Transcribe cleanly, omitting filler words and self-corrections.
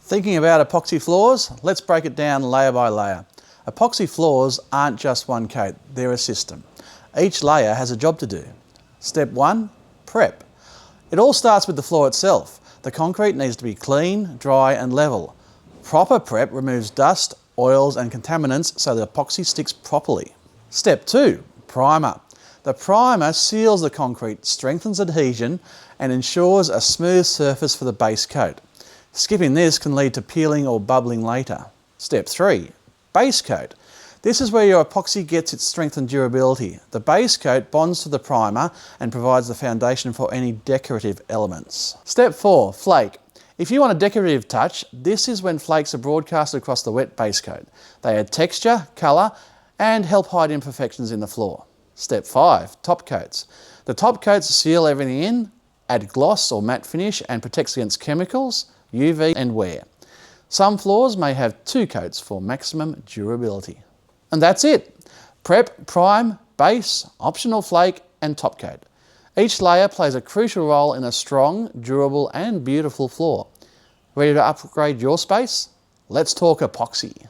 Thinking about epoxy floors? Let's break it down layer by layer. Epoxy floors aren't just one coat, they're a system. Each layer has a job to do. Step 1, prep. It all starts with the floor itself. The concrete needs to be clean, dry and level. Proper prep removes dust, oils and contaminants so the epoxy sticks properly. Step 2, primer. The primer seals the concrete, strengthens adhesion and ensures a smooth surface for the base coat. Skipping this can lead to peeling or bubbling later. Step 3, base coat. This is where your epoxy gets its strength and durability. The base coat bonds to the primer and provides the foundation for any decorative elements. Step 4, flake. If you want a decorative touch, this is when flakes are broadcast across the wet base coat. They add texture, colour and help hide imperfections in the floor. Step 5, top coats. The top coats seal everything in, add gloss or matte finish and protects against chemicals, UV and wear. Some floors may have 2 coats for maximum durability. And that's it. Prep, prime, base, optional flake and top coat. Each layer plays a crucial role in a strong, durable and beautiful floor. Ready to upgrade your space? Let's talk epoxy.